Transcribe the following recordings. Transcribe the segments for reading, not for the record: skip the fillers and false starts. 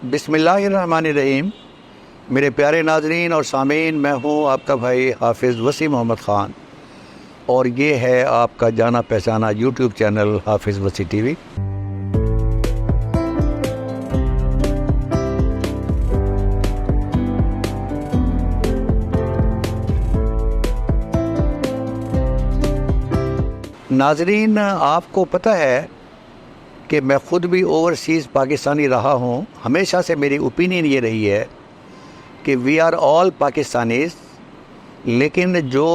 बिस्मिल्लाहिर्रहमानिर्रहीम। मेरे प्यारे नाजरीन और सामीन, मैं हूँ आपका भाई हाफिज़ वसी मोहम्मद ख़ान और ये है आपका जाना पहचाना यूट्यूब चैनल हाफिज़ वसी टीवी। नाजरीन, आपको पता है कि मैं ख़ुद भी ओवरसीज़ पाकिस्तानी रहा हूँ। हमेशा से मेरी ओपिनियन ये रही है कि वी आर ऑल पाकिस्तानीज़, लेकिन जो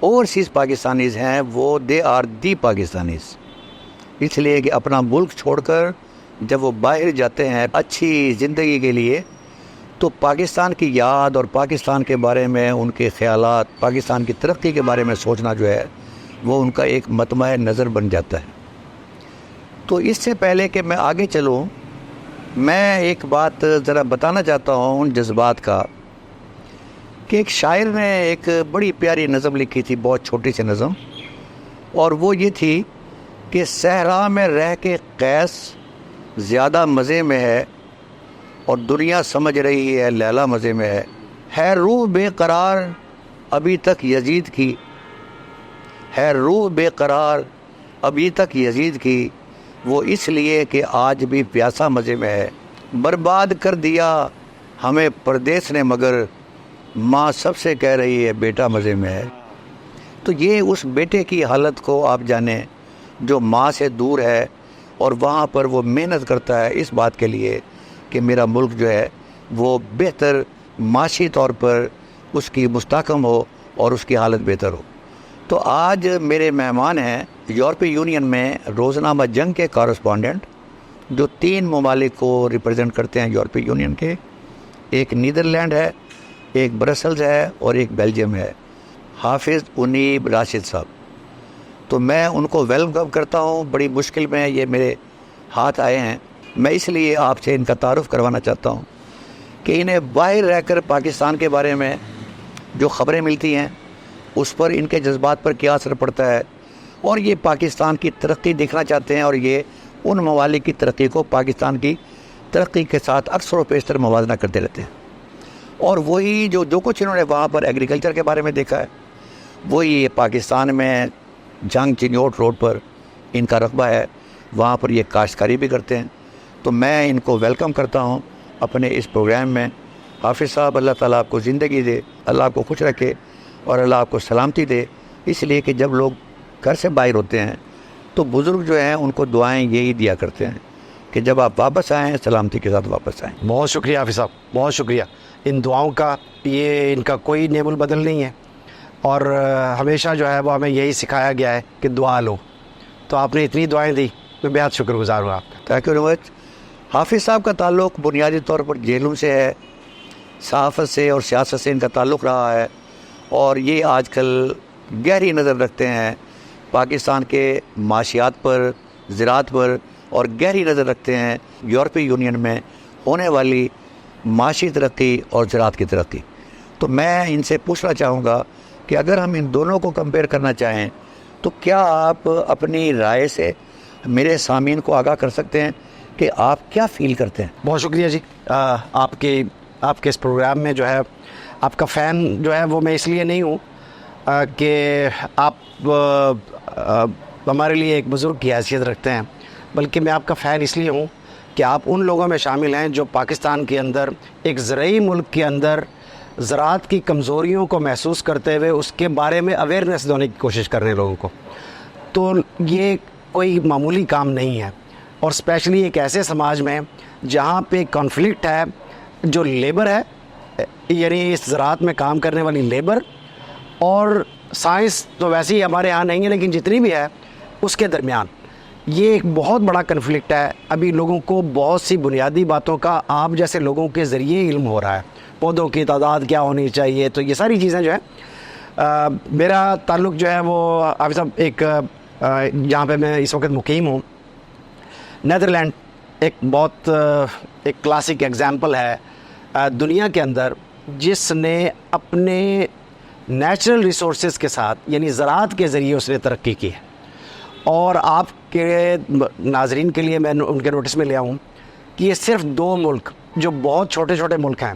ओवरसीज़ पाकिस्तानीज़ हैं वो दे आर दी पाकिस्तानीज़। इसलिए कि अपना मुल्क छोड़कर जब वो बाहर जाते हैं अच्छी ज़िंदगी के लिए, तो पाकिस्तान की याद और पाकिस्तान के बारे में उनके ख़यालात, पाकिस्तान की तरक्की के बारे में सोचना जो है वो उनका एक मतमय नज़र बन जाता है। तो इससे पहले कि मैं आगे चलूँ, मैं एक बात ज़रा बताना चाहता हूँ उन जज्बात का कि एक शायर ने एक बड़ी प्यारी नज़म लिखी थी, बहुत छोटी सी नज़म, और वो ये थी कि सहरा में रह के कैस ज़्यादा मज़े में है और दुनिया समझ रही है लैला मज़े में है रूह बेकरार अभी तक यजीद की, है रूह बेकरार अभी तक यजीद की, वो इसलिए कि आज भी प्यासा मज़े में है। बर्बाद कर दिया हमें परदेस ने मगर माँ सबसे कह रही है बेटा मज़े में है। तो ये उस बेटे की हालत को आप जाने जो माँ से दूर है और वहाँ पर वो मेहनत करता है इस बात के लिए कि मेरा मुल्क जो है वो बेहतर माशी तौर पर उसकी मुस्तहकम हो और उसकी हालत बेहतर हो। तो आज मेरे मेहमान हैं यूरोपीय यूनियन में रोज़नामा जंग के कॉरेस्पॉन्डेंट, जो 3 ममालिक को रिप्रेजेंट करते हैं यूरोपीय यूनियन के। एक नीदरलैंड है, एक ब्रसल्स है और एक बेल्जियम है, हाफिज़ उनीब राशिद साहब। तो मैं उनको वेलकम करता हूँ। बड़ी मुश्किल में ये मेरे हाथ आए हैं। मैं इसलिए आपसे इनका तारुफ़ करवाना चाहता हूँ कि इन्हें बाहर रहकर पाकिस्तान के बारे में जो ख़बरें मिलती हैं उस पर इनके जज्बात पर क्या असर पड़ता है, और ये पाकिस्तान की तरक्की देखना चाहते हैं और ये उन ममालिक की तरक्की को पाकिस्तान की तरक्की के साथ अक्सर व पेशतर मुवाजना करते रहते हैं। और वही जो कुछ इन्होंने वहाँ पर एग्रीकल्चर के बारे में देखा है, वही ये पाकिस्तान में जंग चिन्योट रोड पर इनका रकबा है, वहाँ पर ये काश्तकारी भी करते हैं। तो मैं इनको वेलकम करता हूँ अपने इस प्रोग्राम में। हाफिज़ साहब, अल्लाह ताला आपको ज़िंदगी दे, अल्लाह आपको खुश रखे और अल्लाह आपको सलामती दे। इसलिए कि जब लोग घर से बाहर होते हैं तो बुज़ुर्ग जो हैं उनको दुआएं यही दिया करते हैं कि जब आप वापस आएँ सलामती के साथ वापस आएँ। बहुत शुक्रिया हाफिज़ साहब, बहुत शुक्रिया इन दुआओं का। ये इनका कोई नेमुल बदल नहीं है और हमेशा जो है वो हमें यही सिखाया गया है कि दुआ लो। तो आपने इतनी दुआएं दी, मैं बेहद शुक्रगुजार हूँ आपका। Thank you very much. हाफिज़ साहब का ताल्लुक़ बुनियादी तौर पर जेलों से है, सहाफ़त से और सियासत से इनका ताल्लुक़ रहा है, और ये आजकल गहरी नज़र रखते हैं पाकिस्तान के माशियात पर, ज़राअत पर, और गहरी नज़र रखते हैं यूरोपीय यूनियन में होने वाली माशी तरक्की और ज़राअत की तरक्की। तो मैं इनसे पूछना चाहूँगा कि अगर हम इन दोनों को कंपेयर करना चाहें तो क्या आप अपनी राय से मेरे सामीन को आगाह कर सकते हैं कि आप क्या फ़ील करते हैं? बहुत शुक्रिया जी। आपके इस प्रोग्राम में जो है आपका फ़ैन जो है वो मैं इसलिए नहीं हूँ कि आप हमारे लिए एक बुज़ुर्ग की हैसियत रखते हैं, बल्कि मैं आपका फ़ैन इसलिए हूँ कि आप उन लोगों में शामिल हैं जो पाकिस्तान के अंदर एक ज़राई मुल्क के अंदर ज़राअत की कमज़ोरियों को महसूस करते हुए उसके बारे में अवेयरनेस देने की कोशिश कर रहे हैं लोगों को। तो ये कोई मामूली काम नहीं है, और स्पेशली एक ऐसे समाज में जहाँ पे कॉन्फ्लिक्ट है, जो लेबर है यानी इस ज़राअत में काम करने वाली लेबर, और साइंस तो वैसे ही हमारे यहाँ नहीं है लेकिन जितनी भी है उसके दरमियान ये एक बहुत बड़ा कन्फ्लिक्ट है। अभी लोगों को बहुत सी बुनियादी बातों का आप जैसे लोगों के ज़रिए इल्म हो रहा है, पौधों की तादाद क्या होनी चाहिए, तो ये सारी चीज़ें जो है मेरा ताल्लुक़ जो है वो हाफिज़ साहब एक जहाँ पे मैं इस वक्त मुकीम हूँ, नीदरलैंड एक बहुत एक क्लासिक एग्ज़ाम्पल है दुनिया के अंदर जिसने अपने नेचुरल रिसोर्सेज के साथ यानी ज़राअत के ज़रिए उसने तरक्की की है। और आपके नाजरीन के लिए मैं उनके नोटिस में ले आऊँ कि ये सिर्फ 2 मुल्क जो बहुत छोटे छोटे मुल्क हैं,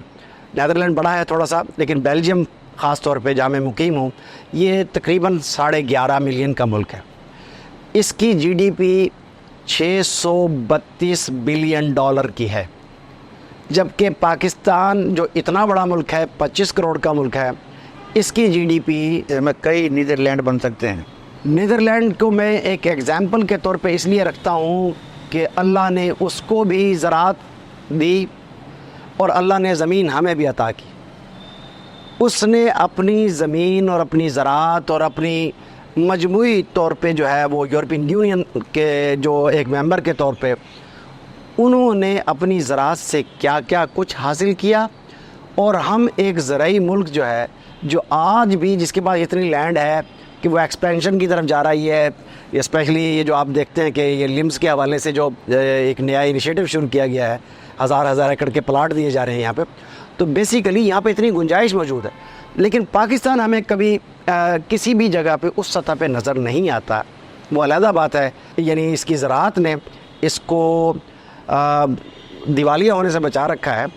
नीदरलैंड बड़ा है थोड़ा सा, लेकिन बेल्जियम ख़ास तौर पे जहाँ मैं मुकीम हूँ, ये तकरीबन 11.5 मिलियन का मुल्क है। इसकी जीडीपी 632 बिलियन डॉलर की है, जबकि पाकिस्तान जो इतना बड़ा मुल्क है, 25 करोड़ का मुल्क है, इसकी जीडीपी में कई नीदरलैंड बन सकते हैं। नीदरलैंड को मैं एक एग्ज़ाम्पल के तौर पे इसलिए रखता हूँ कि अल्लाह ने उसको भी ज़राअत दी और अल्लाह ने ज़मीन हमें भी अता की। उसने अपनी ज़मीन और अपनी ज़राअत और अपनी मजमूई तौर पे जो है वो यूरोपियन यूनियन के जो एक मेंबर के तौर पे उन्होंने अपनी ज़राअत से क्या क्या कुछ हासिल किया। और हम एक ज़राई मुल्क जो है, जो आज भी जिसके पास इतनी लैंड है कि वो एक्सपेंशन की तरफ जा रही है, स्पेशली ये जो आप देखते हैं कि ये लिम्स के हवाले से जो एक नया इनिशिएटिव शुरू किया गया है, हज़ार एकड़ के प्लाट दिए जा रहे हैं यहाँ पे, तो बेसिकली यहाँ पे इतनी गुंजाइश मौजूद है। लेकिन पाकिस्तान हमें कभी किसी भी जगह पे उस सतह पे नज़र नहीं आता, वो अलहदा बात है। यानी इसकी ज़राअत ने इसको दिवालिया होने से बचा रखा है,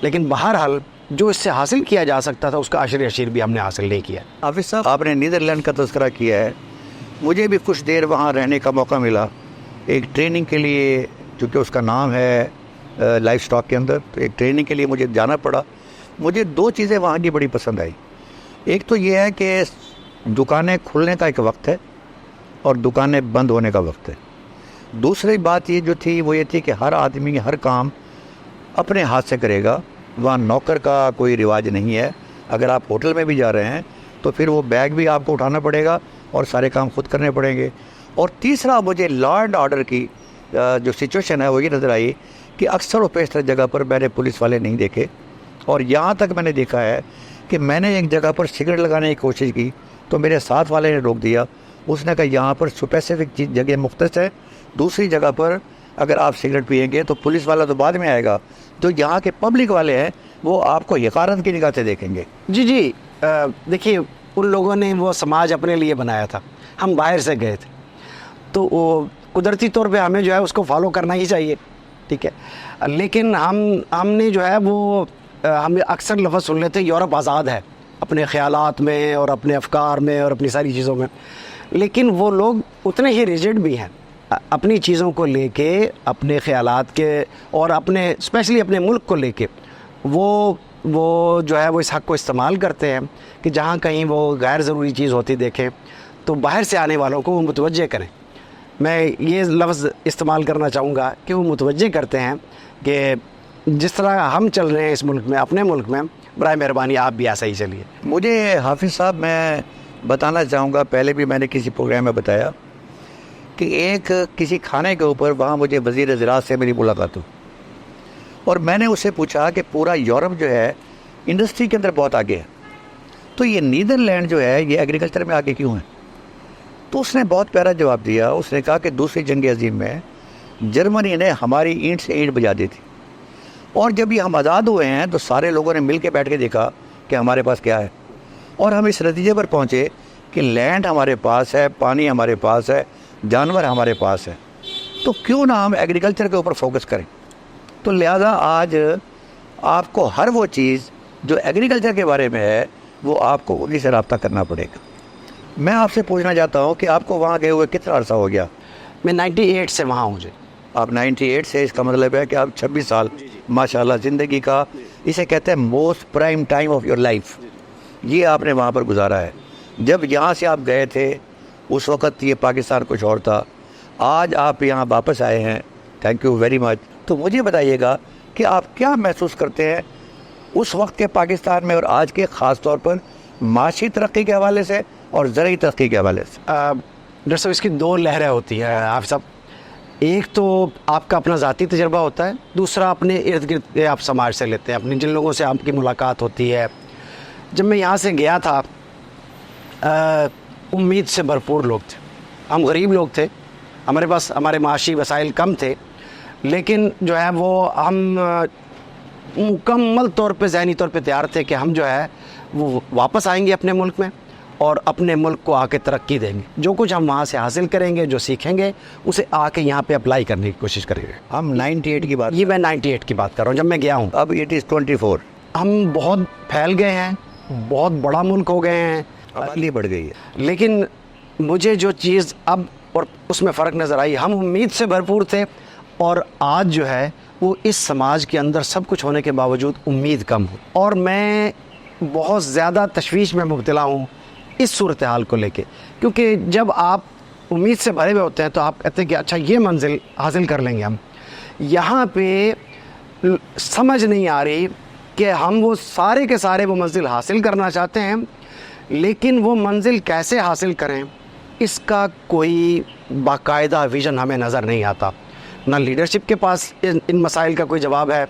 लेकिन बहरहाल जो इससे हासिल किया जा सकता था उसका अशर भी हमने हासिल नहीं किया। हाफिज़ साहब, आपने नीदरलैंड का तज़किरा किया है, मुझे भी कुछ देर वहाँ रहने का मौका मिला एक ट्रेनिंग के लिए, चूँकि उसका नाम है लाइफ स्टॉक के अंदर, तो एक ट्रेनिंग के लिए मुझे जाना पड़ा। मुझे 2 चीज़ें वहाँ की बड़ी पसंद आई। एक तो ये है कि दुकानें खुलने का एक वक्त है और दुकानें बंद होने का वक्त है। दूसरी बात ये जो थी वो ये थी कि हर आदमी हर काम अपने हाथ से करेगा, वहाँ नौकर का कोई रिवाज नहीं है। अगर आप होटल में भी जा रहे हैं तो फिर वो बैग भी आपको उठाना पड़ेगा और सारे काम खुद करने पड़ेंगे। और तीसरा, मुझे लॉ एंड ऑर्डर की जो सिचुएशन है वो ये नज़र आई कि अक्सर और पेशतर जगह पर मैंने पुलिस वाले नहीं देखे। और यहाँ तक मैंने देखा है कि मैंने एक जगह पर सिगरेट लगाने की कोशिश की तो मेरे साथ वाले ने रोक दिया। उसने कहा यहाँ पर स्पेसिफिक चीज़ जगह मुख्तस है, दूसरी जगह पर अगर आप सिगरेट पिएंगे तो पुलिस वाला तो बाद में आएगा, जो यहाँ के पब्लिक वाले हैं वो आपको हक़ारत की निगाह से देखेंगे। जी देखिए, उन लोगों ने वो समाज अपने लिए बनाया था, हम बाहर से गए थे, तो वो कुदरती तौर पे हमें जो है उसको फॉलो करना ही चाहिए, ठीक है। लेकिन हमने जो है वो हमें अक्सर लफ्ज़ सुन लेते हैं यूरोप आज़ाद है अपने ख़यालात में और अपने अफ़कार में और अपनी सारी चीज़ों में, लेकिन वो लोग उतने ही रिजिड भी हैं अपनी चीज़ों को लेके, अपने ख़यालात के और अपने स्पेशली अपने मुल्क को लेके। वो जो है वो इस हक़ को इस्तेमाल करते हैं कि जहाँ कहीं वो गैर ज़रूरी चीज़ होती देखें तो बाहर से आने वालों को वो मुतवज्जे करें। मैं ये लफ्ज़ इस्तेमाल करना चाहूँगा कि वो मुतवज्जे करते हैं कि जिस तरह हम चल रहे हैं इस मुल्क में, अपने मुल्क में, बराए मेहरबानी आप भी ऐसा ही चलिए। मुझे हाफिज़ साहब मैं बताना चाहूँगा, पहले भी मैंने किसी प्रोग्राम में बताया कि एक किसी खाने के ऊपर वहाँ मुझे वज़ीर ज़राअत से मेरी मुलाकात हुई और मैंने उससे पूछा कि पूरा यूरोप जो है इंडस्ट्री के अंदर बहुत आगे है, तो ये नीदरलैंड जो है ये एग्रीकल्चर में आगे क्यों है? तो उसने बहुत प्यारा जवाब दिया। उसने कहा कि दूसरी जंग अज़ीम में जर्मनी ने हमारी ईंट से ईंट बजा दी थी और जब ये हम आज़ाद हुए हैं तो सारे लोगों ने मिल के बैठ के देखा कि हमारे पास क्या है और हम इस नतीजे पर पहुँचे कि लैंड हमारे पास है, पानी हमारे पास है, जानवर हमारे पास है, तो क्यों ना हम एग्रीकल्चर के ऊपर फोकस करें। तो लिहाजा आज आपको हर वो चीज़ जो एग्रीकल्चर के बारे में है वो आपको उन्हीं से रब्ता करना पड़ेगा। मैं आपसे पूछना चाहता हूँ कि आपको वहाँ गए हुए कितना अर्सा हो गया? मैं 98 से वहाँ हूँ जी। आप 98 से, इसका मतलब है कि आप 26 साल माशाल्लाह ज़िंदगी का, इसे कहते हैं most prime time of your life, ये आपने वहाँ पर गुजारा है। जब यहाँ से आप गए थे उस वक़्त ये पाकिस्तान कुछ और था, आज आप यहाँ वापस आए हैं, थैंक यू वेरी मच। तो मुझे बताइएगा कि आप क्या महसूस करते हैं उस वक्त के पाकिस्तान में और आज के ख़ास तौर पर माशी तरक्की के हवाले से और ज़रूरी तरक्की के हवाले से? डॉक्टर साहब, इसकी 2 लहरें होती हैं आप सब। एक तो आपका अपना ज़ाती तजर्बा होता है, दूसरा अपने इर्द गिर्द आप समाज से लेते हैं, अपने जिन लोगों से आपकी मुलाकात होती है। जब मैं यहाँ से गया था उम्मीद से भरपूर लोग थे, हम गरीब लोग थे, हमारे पास हमारे माशी वसाइल कम थे, लेकिन जो है वो हम मुकम्मल तौर पे ज़हनी तौर पे तैयार थे कि हम जो है वो वापस आएंगे अपने मुल्क में और अपने मुल्क को आके तरक्की देंगे। जो कुछ हम वहाँ से हासिल करेंगे, जो सीखेंगे, उसे आके यहाँ पे अप्लाई करने की कोशिश करेंगे। हम 98 की बात, ये मैं 98 की बात कर रहा हूँ, जब मैं गया हूँ। अब इट इज़ 24। हम बहुत फैल गए हैं, बहुत बड़ा मुल्क हो गए हैं, आबादी बढ़ गई है। लेकिन मुझे जो चीज़ अब और उसमें फ़र्क नज़र आई, हम उम्मीद से भरपूर थे और आज जो है वो इस समाज के अंदर सब कुछ होने के बावजूद उम्मीद कम हो, और मैं बहुत ज़्यादा तशवीश में मुब्तला हूँ इस सूरत हाल को लेके। क्योंकि जब आप उम्मीद से भरे हुए होते हैं तो आप कहते हैं कि अच्छा ये मंजिल हासिल कर लेंगे हम, यहाँ पे समझ नहीं आ रही कि हम वो सारे के सारे वो मंजिल हासिल करना चाहते हैं, लेकिन वो मंजिल कैसे हासिल करें इसका कोई बाकायदा विज़न हमें नज़र नहीं आता। ना लीडरशिप के पास इन मसाइल का कोई जवाब है,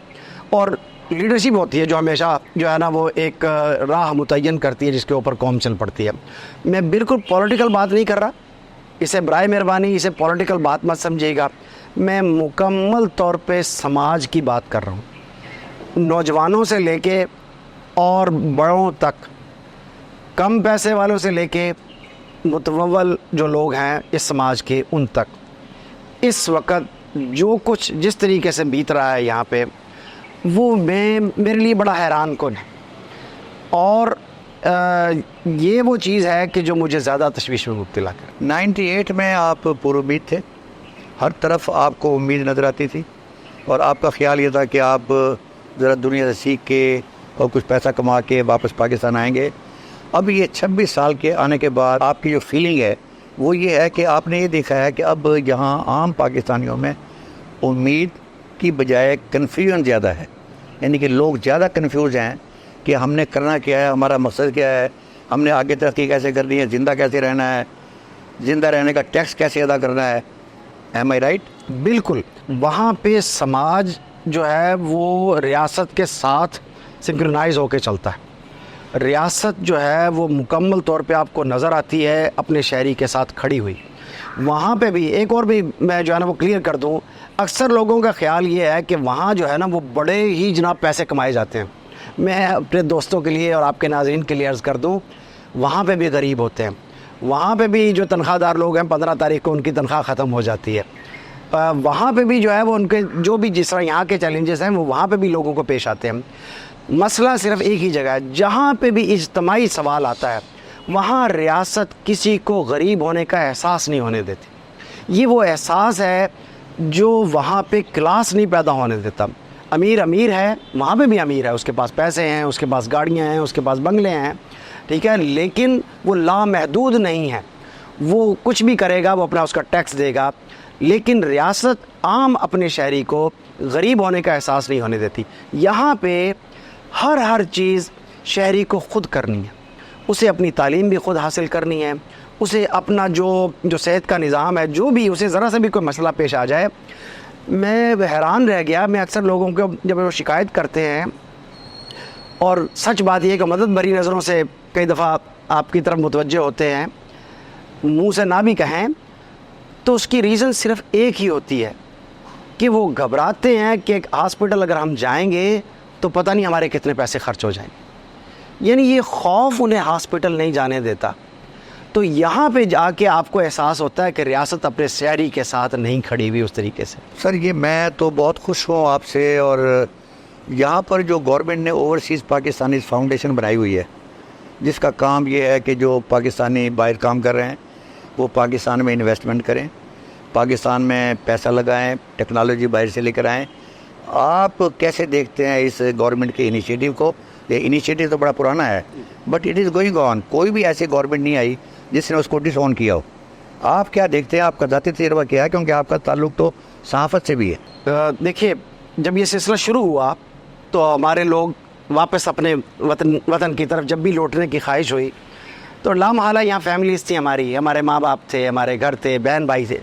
और लीडरशिप होती है जो हमेशा जो है ना वो एक राह मुतय्यन करती है जिसके ऊपर कौम चल पड़ती है। मैं बिल्कुल पॉलिटिकल बात नहीं कर रहा, इसे बराए मेहरबानी इसे पॉलिटिकल बात मत समझिएगा, मैं मुकम्मल तौर पे समाज की बात कर रहा हूँ, नौजवानों से लेके और बड़ों तक, कम पैसे वालों से लेके मुतवव्वल जो लोग हैं इस समाज के उन तक। इस वक्त जो कुछ जिस तरीके से बीत रहा है यहाँ पे, वो मेरे लिए बड़ा हैरान कुन है, और ये वो चीज़ है कि जो मुझे ज़्यादा तशवीश में मुब्तला कर। 98 में आप पुरुम्मीद थे, हर तरफ आपको उम्मीद नज़र आती थी, और आपका ख्याल ये था कि आप ज़रा दुनिया से सीख के और कुछ पैसा कमा के वापस पाकिस्तान आएंगे। अब ये 26 साल के आने के बाद आपकी जो फीलिंग है वो ये है कि आपने ये देखा है कि अब यहाँ आम पाकिस्तानियों में उम्मीद की बजाय कन्फ्यूजन ज़्यादा है, यानी कि लोग ज़्यादा कन्फ्यूज़ हैं कि हमने करना क्या है, हमारा मकसद क्या है, हमने आगे तरक्की कैसे करनी है, ज़िंदा कैसे रहना है, ज़िंदा रहने का टैक्स कैसे अदा करना है। एम आई राइट? बिल्कुल। वहाँ पे समाज जो है वो रियासत के साथ सिंक्रोनाइज होकर चलता है। रियासत जो है वो मुकम्मल तौर पे आपको नज़र आती है अपने शहरी के साथ खड़ी हुई। वहाँ पे भी एक और भी मैं जो है ना वो क्लियर कर दूँ, अक्सर लोगों का ख्याल ये है कि वहाँ जो है ना वो बड़े ही जनाब पैसे कमाए जाते हैं। मैं अपने दोस्तों के लिए और आपके नाज़रीन के लिए अर्ज़ कर दूँ, वहाँ पे भी गरीब होते हैं। वहाँ पे भी जो तनख्वाहदार लोग हैं 15 तारीख को उनकी तनख्वाह ख़त्म हो जाती है। वहाँ पे भी जो है वो उनके जो भी जिस तरह यहाँ के चैलेंजेस हैं वो वहाँ पे भी लोगों को पेश आते हैं। मसला सिर्फ एक ही जगह है, जहाँ पे भी इज्तमाई सवाल आता है वहाँ रियासत किसी को गरीब होने का एहसास नहीं होने देती। ये वो एहसास है जो वहाँ पे क्लास नहीं पैदा होने देता। अमीर अमीर है, वहाँ पे भी अमीर है, उसके पास पैसे हैं, उसके पास गाड़ियाँ हैं, उसके पास बंगले हैं, ठीक है, लेकिन वो लामहदूद नहीं है। वो कुछ भी करेगा, वो अपना उसका टैक्स देगा, लेकिन रियासत आम अपने शहरी को गरीब होने का एहसास नहीं होने देती। यहाँ पे हर चीज़ शहरी को ख़ुद करनी है, उसे अपनी तालीम भी ख़ुद हासिल करनी है, उसे अपना जो सेहत का निज़ाम है, जो भी उसे ज़रा सा भी कोई मसला पेश आ जाए। मैं हैरान रह गया, मैं अक्सर लोगों को जब वो शिकायत करते हैं, और सच बात यह है कि मदद भरी नज़रों से कई दफ़ा आपकी तरफ मुतवज्जे होते हैं, मुँह से ना भी कहें तो उसकी रीज़न सिर्फ़ एक ही होती है कि वो घबराते हैं कि एक हॉस्पिटल अगर हम जाएंगे तो पता नहीं हमारे कितने पैसे खर्च हो जाएंगे। यानी ये खौफ उन्हें हॉस्पिटल नहीं जाने देता। तो यहाँ पे जाके आपको एहसास होता है कि रियासत अपने शहरी के साथ नहीं खड़ी हुई उस तरीके से। सर ये मैं तो बहुत खुश हूँ आपसे, और यहाँ पर जो गवर्नमेंट ने ओवरसीज़ पाकिस्तानी फाउंडेशन बनाई हुई है, जिसका काम ये है कि जो पाकिस्तानी बाहर काम कर रहे हैं वो पाकिस्तान में इन्वेस्टमेंट करें, पाकिस्तान में पैसा लगाएं, टेक्नोलॉजी बाहर से लेकर आएँ। आप कैसे देखते हैं इस गवर्नमेंट के इनिशिएटिव को? ये इनिशिएटिव तो बड़ा पुराना है, but it is going on. कोई भी ऐसी गवर्नमेंट नहीं आई जिसने उसको डिसऑन किया हो। आप क्या देखते हैं, आपका ज़ाती तजर्बा क्या है, क्योंकि आपका ताल्लुक़ तो सहाफ़त से भी है। देखिए, जब ये सिलसिला शुरू हुआ तो हमारे लोग वापस अपने वतन की तरफ जब भी लौटने की ख्वाहिश हुई तो लामहाला यहाँ फैमिलीज़ थी हमारी, हमारे माँ बाप थे, हमारे घर थे, बहन भाई थे।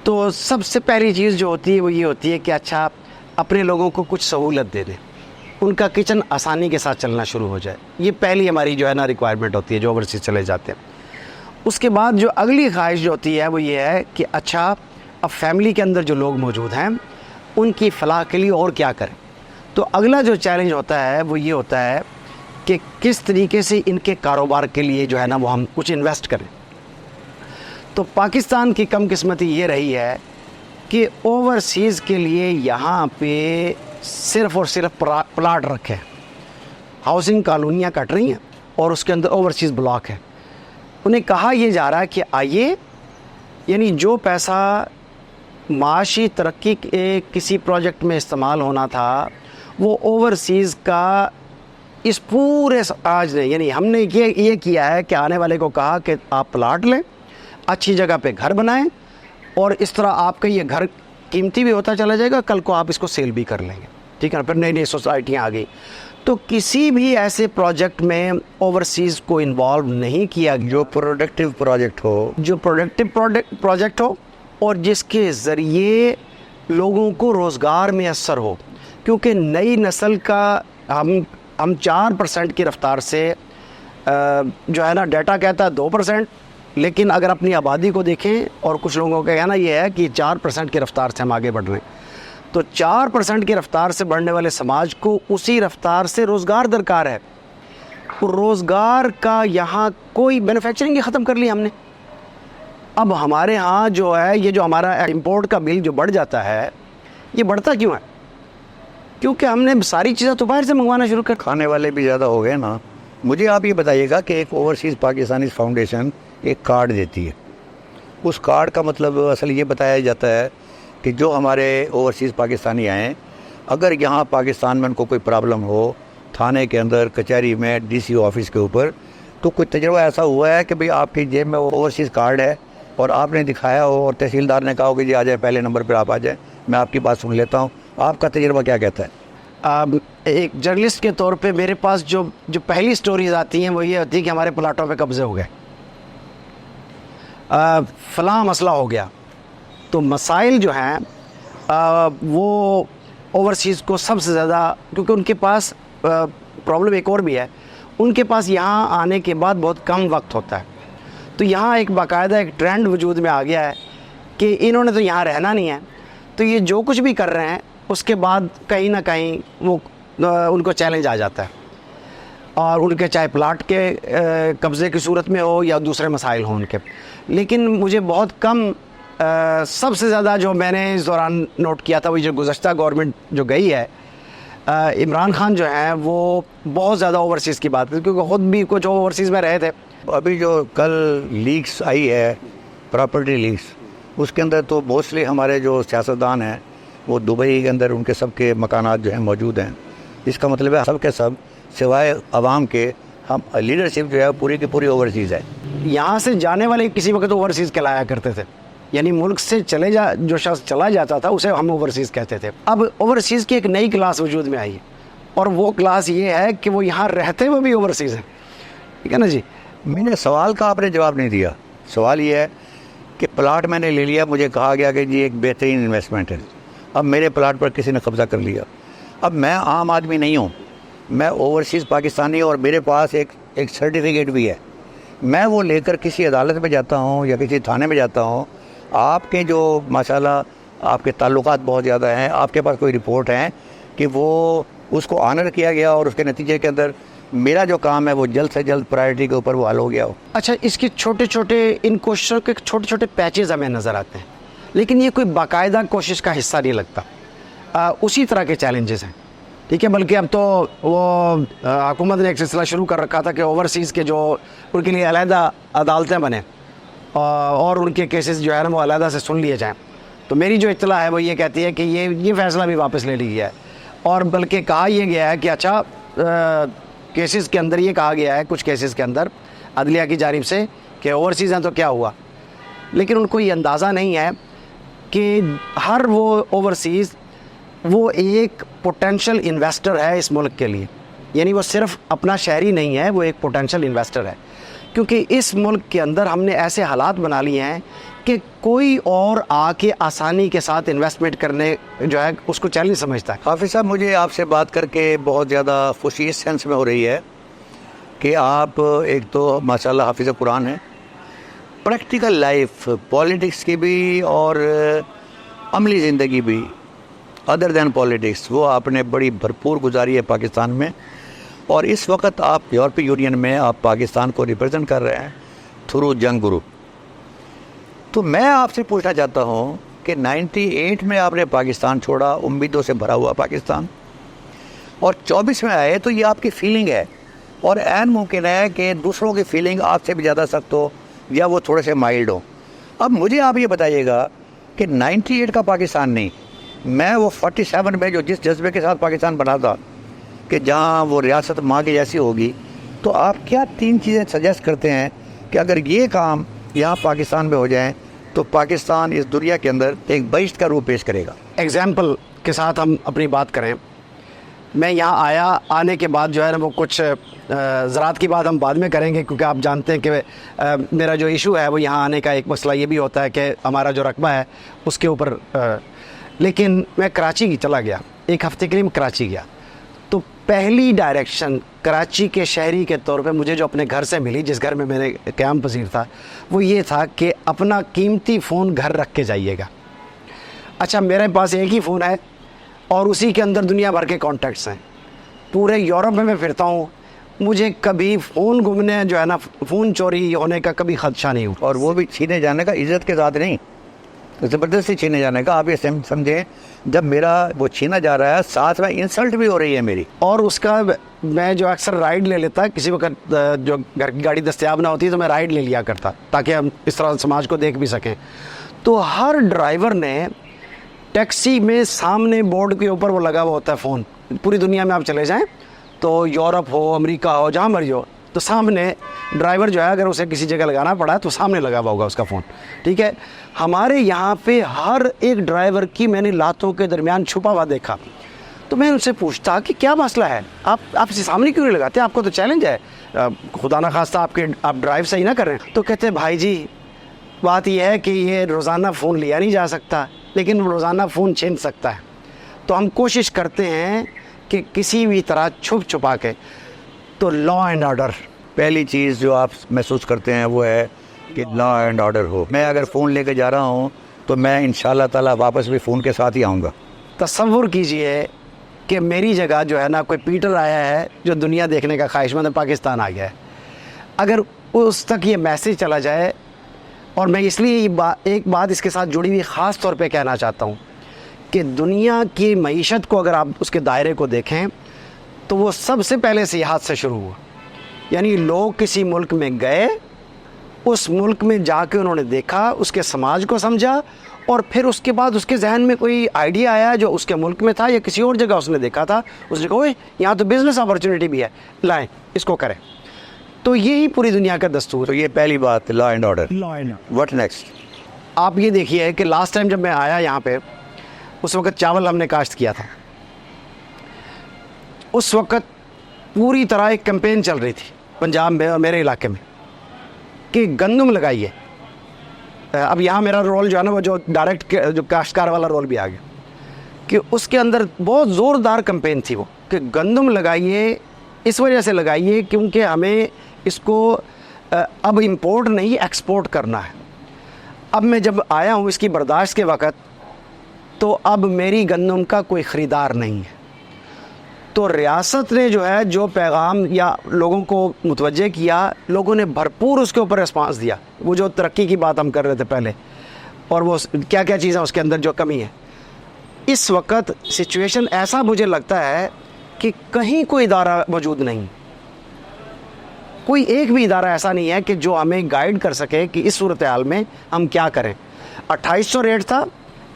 तो सबसे पहली चीज़ जो होती है वो ये होती है कि अच्छा अपने लोगों को कुछ सहूलत दे दें, उनका किचन आसानी के साथ चलना शुरू हो जाए। ये पहली हमारी जो है ना रिक्वायरमेंट होती है जो ओवरसीज़ चले जाते हैं। उसके बाद जो अगली ख्वाहिश जो होती है वो ये है कि अच्छा अब फैमिली के अंदर जो लोग मौजूद हैं उनकी फलाह के लिए और क्या करें। तो अगला जो चैलेंज होता है वो ये होता है कि किस तरीके से इनके कारोबार के लिए जो है ना वो हम कुछ इन्वेस्ट करें। तो पाकिस्तान की कम किस्मती ये रही है कि ओवरसीज़ के लिए यहाँ पे सिर्फ़ और सिर्फ प्लाट रखे हैं, हाउसिंग कॉलोनियाँ कट रही हैं और उसके अंदर ओवरसीज़ ब्लॉक है। उन्हें कहा यह जा रहा है कि आइए, यानी जो पैसा माशी तरक्की के किसी प्रोजेक्ट में इस्तेमाल होना था वो ओवरसीज़ का इस पूरे आज ने, यानी हमने ये किया है कि आने वाले को कहा कि आप प्लाट लें, अच्छी जगह पे घर बनाएं और इस तरह आपका ये घर कीमती भी होता चला जाएगा, कल को आप इसको सेल भी कर लेंगे, ठीक है ना। फिर नई नई सोसाइटियाँ आ गई। तो किसी भी ऐसे प्रोजेक्ट में ओवरसीज़ को इन्वॉल्व नहीं किया गया जो प्रोडक्टिव प्रोजेक्ट हो और जिसके ज़रिए लोगों को रोज़गार में असर हो। क्योंकि नई नस्ल का हम 4% की रफ़्तार से जो है ना, डाटा कहता है 2%, लेकिन अगर अपनी आबादी को देखें और कुछ लोगों का कहना यह है कि 4% की रफ़्तार से हम आगे बढ़ रहे हैं। तो 4% की रफ़्तार से बढ़ने वाले समाज को उसी रफ़्तार से रोज़गार दरकार है। रोज़गार का यहाँ कोई मैन्युफैक्चरिंग ही ख़त्म कर ली हमने। अब हमारे यहाँ जो है ये जो हमारा इंपोर्ट का बिल जो बढ़ जाता है, ये बढ़ता क्यों है? क्योंकि हमने सारी चीज़ें तो बाहर से मंगवाना शुरू कर। खाने वाले भी ज़्यादा हो गए ना। मुझे आप ये बताइएगा कि एक ओवरसीज़ पाकिस्तानी फाउंडेशन एक कार्ड देती है, उस कार्ड का मतलब असल ये बताया जाता है कि जो हमारे ओवरसीज़ पाकिस्तानी आएँ, अगर यहाँ पाकिस्तान में उनको कोई प्रॉब्लम हो, थाने के अंदर, कचहरी में, डीसी ऑफिस के ऊपर, तो कोई तजुर्बा ऐसा हुआ है कि भाई आपकी जेब में वो ओवरसीज़ कार्ड है और आपने दिखाया हो और तहसीलदार ने कहा हो कि जी आ जाए, पहले नंबर पर आप आ जाए, मैं आपकी बात सुन लेता हूँ। आपका तजुर्बा क्या कहता है? एक जर्नलिस्ट के तौर पे मेरे पास जो पहली स्टोरीज आती हैं वो ये होती है कि हमारे प्लाटों पे कब्ज़े हो गए, फ़लाँ मसला हो गया। तो मसाइल जो हैं वो ओवरसीज़ को सबसे ज़्यादा, क्योंकि उनके पास प्रॉब्लम एक और भी है, उनके पास यहाँ आने के बाद बहुत कम वक्त होता है। तो यहाँ एक बाकायदा एक ट्रेंड वजूद में आ गया है कि इन्होंने तो यहाँ रहना नहीं है, तो ये जो कुछ भी कर रहे हैं उसके बाद कहीं ना कहीं वो उनको चैलेंज आ जाता है, और उनके चाहे प्लाट के कब्ज़े की सूरत में हो या दूसरे मसाइल हों उनके। लेकिन मुझे बहुत कम सबसे ज़्यादा जो मैंने इस दौरान नोट किया था वो जो गुज़श्ता गवर्नमेंट जो गई है, इमरान खान जो हैं वो बहुत ज़्यादा ओवरसीज़ की बात है, क्योंकि ख़ुद भी कुछ ओवरसीज़ में रहे थे। अभी जो कल लीक्स आई है, प्रॉपर्टी लीक्स, उसके अंदर तो मोस्टली हमारे जो सियासतदान हैं वो दुबई के अंदर उनके सब के मकानात जो हैं मौजूद हैं। इसका मतलब है सब के सब सिवाय आवाम के हम लीडरशिप जो है पूरी की पूरी ओवरसीज़ है। यहाँ से जाने वाले किसी वक्त ओवरसीज़ कहलाया करते थे, यानी मुल्क से जो शख्स चला जाता था उसे हम ओवरसीज़ कहते थे। अब ओवरसीज़ की एक नई क्लास वजूद में आई है और वो क्लास ये है कि वो यहाँ रहते हुए भी ओवरसीज़ है, ठीक है ना जी। मैंने सवाल का आपने जवाब नहीं दिया। सवाल ये है कि प्लाट मैंने ले लिया, मुझे कहा गया कि जी एक बेहतरीन इन्वेस्टमेंट है। अब मेरे प्लाट पर किसी ने कब्ज़ा कर लिया। अब मैं आम आदमी नहीं हूँ, मैं ओवरसीज़ पाकिस्तानी और मेरे पास एक सर्टिफिकेट भी है। मैं वो लेकर किसी अदालत में जाता हूँ या किसी थाने में जाता हूँ, आपके जो माशाल्लाह आपके ताल्लुकात बहुत ज़्यादा हैं, आपके पास कोई रिपोर्ट है कि वो उसको ऑनर किया गया और उसके नतीजे के अंदर मेरा जो काम है वो जल्द से जल्द प्रायोरिटी के ऊपर वो हल हो गया हो। अच्छा, इसके छोटे छोटे इन कोशिशों के छोटे छोटे पैचेज हमें नज़र आते हैं, लेकिन ये कोई बाकायदा कोशिश का हिस्सा नहीं लगता। उसी तरह के चैलेंजेस हैं, ठीक है। बल्कि अब तो वो हुकूमत ने एक सिलसिला शुरू कर रखा था कि ओवरसीज़ के जो उनके लिए अलहदा अदालतें बने और उनके केसेस जो है ना वो अलहदा से सुन लिए जाएँ। तो मेरी जो इत्तला है वो ये कहती है कि ये फ़ैसला भी वापस ले लिया है, और बल्कि कहा यह गया है कि अच्छा केसेस के अंदर ये कहा गया है, कुछ केसेस के अंदर अदलिया की जानिब से कि ओवरसीज़ हैं तो क्या हुआ, लेकिन उनको ये अंदाज़ा नहीं है कि हर वो ओवरसीज़ वो एक पोटेंशियल इन्वेस्टर है इस मुल्क के लिए, यानी वो सिर्फ अपना शहरी नहीं है, वो एक पोटेंशियल इन्वेस्टर है। क्योंकि इस मुल्क के अंदर हमने ऐसे हालात बना लिए हैं कि कोई और आके आसानी के साथ इन्वेस्टमेंट करने जो है उसको चैलेंज समझता है। हाफिज़ साहब, मुझे आपसे बात करके बहुत ज़्यादा खुशी इस सेंस में हो रही है कि आप एक तो माशाल्लाह हाफिज़ कुरान है, प्रैक्टिकल लाइफ, पॉलिटिक्स की भी और अमली ज़िंदगी भी, अदर दैन पॉलिटिक्स, वो आपने बड़ी भरपूर गुजारी है पाकिस्तान में। और इस वक्त आप यूरोपीय यूनियन में आप पाकिस्तान को रिप्रेजेंट कर रहे हैं थ्रू जंग ग्रुप। तो मैं आपसे पूछना चाहता हूँ कि 98 में आपने पाकिस्तान छोड़ा, उम्मीदों से भरा हुआ पाकिस्तान, और 24 में आए, तो ये आपकी फीलिंग है, और ऐन मुमकिन है कि दूसरों की फीलिंग आपसे भी ज़्यादा सख्त हो या वो थोड़े से माइल्ड हो। अब मुझे आप ये बताइएगा कि 98 का पाकिस्तान नहीं, मैं वो 47 में जो जिस जज्बे के साथ पाकिस्तान बना था कि जहाँ वो रियासत माँ की जैसी होगी, तो आप क्या 3 चीज़ें सजेस्ट करते हैं कि अगर ये काम यहाँ पाकिस्तान में हो जाए तो पाकिस्तान इस दुनिया के अंदर एक बहिश्त का रूप पेश करेगा? एग्जाम्पल के साथ हम अपनी बात करें, मैं यहाँ आया, आने के बाद जो है ना वो कुछ ज़रात की बात हम बाद में करेंगे, क्योंकि आप जानते हैं कि मेरा जो इशू है वो यहाँ आने का एक मसला ये भी होता है कि हमारा जो रकबा है उसके ऊपर लेकिन मैं कराची चला गया, 1 हफ़्ते के लिए मैं कराची गया। तो पहली डायरेक्शन कराची के शहरी के तौर पे मुझे जो अपने घर से मिली, जिस घर में मेरे क़याम पज़ीर था, वो ये था कि अपना कीमती फ़ोन घर रख के जाइएगा। अच्छा, मेरे पास एक ही फ़ोन है और उसी के अंदर दुनिया भर के कॉन्टैक्ट्स हैं। पूरे यूरोप में मैं फिरता हूँ, मुझे कभी फ़ोन गुमने जो है ना, फ़ोन चोरी होने का कभी ख़दशा नहीं हुआ। और वो भी छीने जाने का इज़्ज़त के साथ नहीं, ज़बरदस्ती छीने जाने का। आप ये समझें, जब मेरा वो छीना जा रहा है, साथ में इंसल्ट भी हो रही है मेरी। और उसका मैं जो अक्सर राइड ले लेता, किसी वक्त जो घर की गाड़ी दस्तयाब ना होती तो मैं राइड ले लिया करता, ताकि हम इस तरह समाज को देख भी सकें। तो हर ड्राइवर ने टैक्सी में सामने बोर्ड के ऊपर वो लगा हुआ होता है फ़ोन। पूरी दुनिया में आप चले जाएं, तो यूरोप हो, अमेरिका हो, जहाँ मर्जी हो, तो सामने ड्राइवर जो है अगर उसे किसी जगह लगाना पड़ा तो सामने लगा हुआ होगा उसका फ़ोन। ठीक है, हमारे यहाँ पे हर एक ड्राइवर की मैंने लातों के दरमियान छुपा हुआ देखा। तो मैं उनसे पूछता कि क्या मसला है, आप इसे सामने क्यों नहीं लगाते, आपको तो चैलेंज है, खुदा ना खास्ता आप ड्राइव सही ना कर रहे हैं। तो कहते भाई जी, बात यह है कि ये रोज़ाना फ़ोन लिया नहीं जा सकता, लेकिन रोज़ाना फ़ोन छीन सकता है। तो हम कोशिश करते हैं कि किसी भी तरह छुप छुपा के। तो लॉ एंड ऑर्डर, पहली चीज़ जो आप महसूस करते हैं वो है कि लॉ एंड ऑर्डर हो। मैं अगर फ़ोन लेके जा रहा हूँ तो मैं इंशाल्लाह ताला वापस भी फ़ोन के साथ ही आऊँगा। तसव्वुर कीजिए कि मेरी जगह जो है ना कोई पीटर आया है जो दुनिया देखने का ख्वाहिशमंद है, पाकिस्तान आ गया है। अगर उस तक ये मैसेज चला जाए, और मैं इसलिए एक बात इसके साथ जुड़ी हुई ख़ास तौर पे कहना चाहता हूँ कि दुनिया की मईशत को अगर आप उसके दायरे को देखें तो वो सबसे पहले सियाहत से शुरू हुआ। यानी लोग किसी मुल्क में गए, उस मुल्क में जाके उन्होंने देखा, उसके समाज को समझा, और फिर उसके बाद उसके जहन में कोई आइडिया आया जो उसके मुल्क में था या किसी और जगह उसने देखा था, उसने कहा ओए यहाँ तो बिज़नेस अपॉर्चुनिटी भी है, लाएं इसको करें। तो यही पूरी दुनिया का दस्तूर। तो ये पहली बात, law and order. Law and what next? आप ये देखिए कि लास्ट टाइम जब मैं आया यहाँ पे, उस वक़्त चावल हमने काश्त किया था। उस वक़्त पूरी तरह एक कैंपेन चल रही थी पंजाब में और मेरे इलाके में कि गंदम लगाइए। अब यहाँ मेरा रोल जो है ना वो जो डायरेक्ट जो काश्तकार वाला रोल भी आ गया कि उसके अंदर बहुत ज़ोरदार कैंपेन थी वो कि गंदम लगाइए। इस वजह से लगाइए क्योंकि हमें इसको अब इंपोर्ट नहीं एक्सपोर्ट करना है। अब मैं जब आया हूँ इसकी बर्दाश्त के वक़्त, तो अब मेरी गंदम का कोई ख़रीदार नहीं है। तो रियासत ने जो है जो पैगाम या लोगों को मुतवज्जे किया, लोगों ने भरपूर उसके ऊपर रिस्पांस दिया। वो जो तरक्की की बात हम कर रहे थे पहले, और वो क्या क्या चीज़ें उसके अंदर जो कमी है, इस वक्त सिचुएशन ऐसा मुझे लगता है कि कहीं कोई इदारा मौजूद नहीं, कोई एक भी इदारा ऐसा नहीं है कि जो हमें गाइड कर सके कि इस सूरत हाल में हम क्या करें। 2800 रेट था,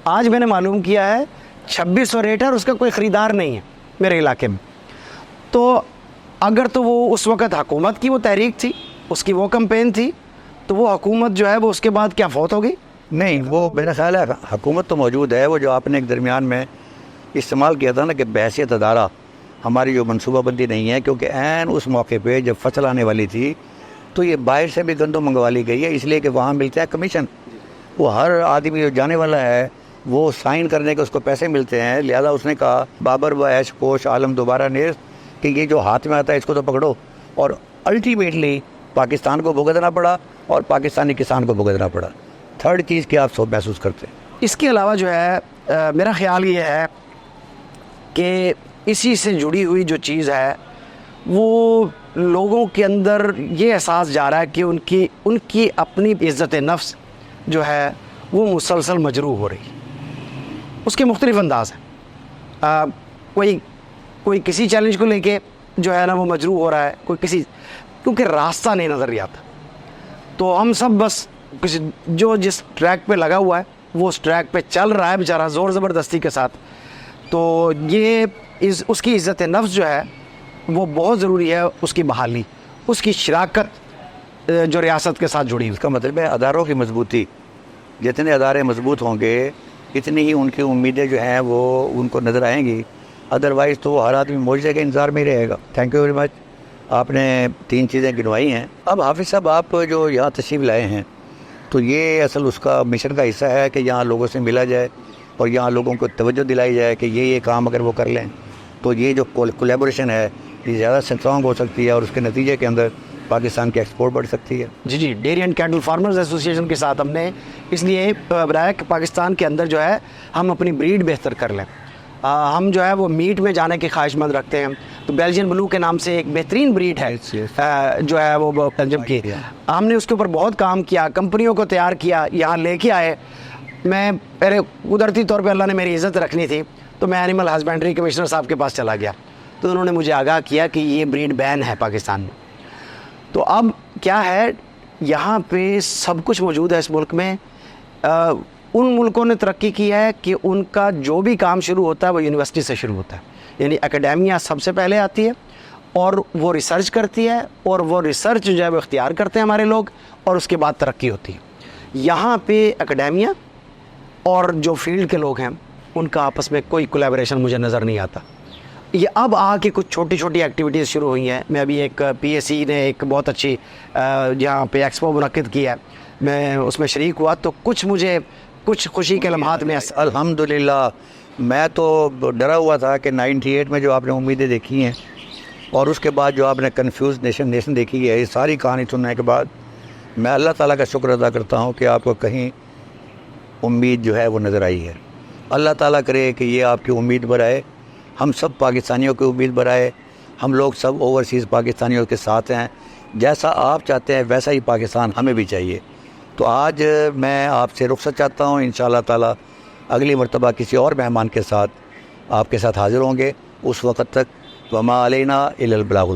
आज मैंने मालूम किया है 2600 रेट है और उसका कोई ख़रीदार नहीं है मेरे इलाके में। तो अगर तो वो उस वक़्त हुकूमत की वो तहरीक थी, उसकी वो कैंपेन थी, तो वो हुकूमत जो है वो उसके बाद क्या फौत हो गई? नहीं, वो मेरा ख्याल है हुकूमत तो मौजूद है। वो जो आपने एक दरमियान में इस्तेमाल किया था ना कि बहैसियत अदारा हमारी जो मनसूबाबंदी नहीं है, क्योंकि ऐन उस मौके पे जब फसल आने वाली थी तो ये बाहर से भी गंदम मंगवा ली गई है, इसलिए कि वहाँ मिलता है कमीशन। वो हर आदमी जो जाने वाला है वो साइन करने के उसको पैसे मिलते हैं। लिहाजा उसने कहा बाबर व ऐश पोश आलम दोबारा नेर कि ये जो हाथ में आता है इसको तो पकड़ो, और अल्टीमेटली पाकिस्तान को भुगतना पड़ा और पाकिस्तानी किसान को भुगतना पड़ा। थर्ड चीज़ क्या आप सब महसूस करते हैं? इसके अलावा जो है मेरा ख्याल ये है कि इसी से जुड़ी हुई जो चीज़ है वो लोगों के अंदर ये एहसास जा रहा है कि उनकी अपनी इज़्ज़त नफ्स जो है वो मुसलसल मजरूह हो रही। उसके मुख्तलिफ अंदाज़ हैं। कोई किसी चैलेंज को लेके जो है ना वो मजरूह हो रहा है, कोई किसी, क्योंकि रास्ता नहीं नज़र नहीं आता। तो हम सब बस जो जिस ट्रैक पे लगा हुआ है वो उस ट्रैक पे चल रहा है बेचारा ज़ोर ज़बरदस्ती के साथ। तो ये उसकी इज़्ज़त नफ्स जो है वो बहुत ज़रूरी है, उसकी बहाली, उसकी शराकत जो रियासत के साथ जुड़ी। इसका मतलब है अदारों की मजबूती, जितने अदारे मजबूत होंगे इतनी ही उनकी उम्मीदें जो हैं वो उनको नज़र आएंगी। अदरवाइज़ तो वो हर आदमी मुआवजे के इंतज़ार में ही रहेगा। Thank you very much. आपने 3 चीज़ें गिनवाई हैं। अब हाफिज़ साहब आप जो यहाँ तशरीफ़ लाए हैं तो ये असल उसका मिशन का हिस्सा है कि यहाँ लोगों से मिला जाए और यहाँ लोगों को तवज्जो दिलाई जाए कि ये काम अगर वो कर लें तो ये जो कोलैबोरेशन है ये ज़्यादा स्ट्रॉन्ग हो सकती है और उसके नतीजे के अंदर पाकिस्तान की एक्सपोर्ट बढ़ सकती है। जी, dairy and cattle farmers association के साथ हमने इसलिए बनाया कि पाकिस्तान के अंदर जो है हम अपनी ब्रीड बेहतर कर लें। हम जो है वो मीट में जाने की ख्वाहिशमंद रखते हैं। तो बेल्जियन ब्लू के नाम से एक बेहतरीन ब्रीड है जो है वो बेल्जियम की। हमने उसके ऊपर बहुत काम किया, कंपनियों को तैयार किया, यहाँ लेके आए। मेरे कुदरती तौर पे अल्लाह ने मेरी इज़्ज़त रखनी थी तो मैं एनिमल हस्बेंड्री कमिश्नर साहब के पास चला गया तो उन्होंने मुझे आगाह किया कि ये ब्रीड बैन है पाकिस्तान में। तो अब क्या है, यहाँ पे सब कुछ मौजूद है इस मुल्क में। उन मुल्कों ने तरक्की की है कि उनका जो भी काम शुरू होता है वो यूनिवर्सिटी से शुरू होता है, यानी एकेडेमिया सबसे पहले आती है और वो रिसर्च करती है और वो रिसर्च जो है वो इख्तियार करते हैं हमारे लोग और उसके बाद तरक्की होती है। यहाँ पे एकेडेमिया और जो फील्ड के लोग हैं उनका आपस में कोई कोलैबोरेशन मुझे नज़र नहीं आता। ये अब आके कुछ छोटी छोटी एक्टिविटीज़ शुरू हुई हैं। मैं अभी एक PSE ने एक बहुत अच्छी यहाँ पे एक्सपो मुनक्किद की है, मैं उसमें शरीक हुआ तो कुछ खुशी के लम्हात में अल्हम्दुलिल्लाह। मैं तो डरा हुआ था कि 98 में जो आपने उम्मीदें देखी हैं और उसके बाद जो आपने कन्फ्यूज़ नेशन देखी है, ये सारी कहानी सुनने के बाद मैं अल्लाह ताला का शुक्र अदा करता हूँ कि आपको कहीं उम्मीद जो है वो नज़र आई है। अल्लाह ताला करे कि ये आपकी उम्मीद बढ़ाए, हम सब पाकिस्तानियों की उम्मीद बढ़ाए। हम लोग सब ओवरसीज़ पाकिस्तानियों के साथ हैं। जैसा आप चाहते हैं वैसा ही पाकिस्तान हमें भी चाहिए। तो आज मैं आपसे रुखसत चाहता हूँ। इंशाअल्लाह ताला अगली मरतबा किसी और मेहमान के साथ आपके साथ हाज़िर होंगे। उस वक़्त तक वमा अलैना इल्लल बलागुल।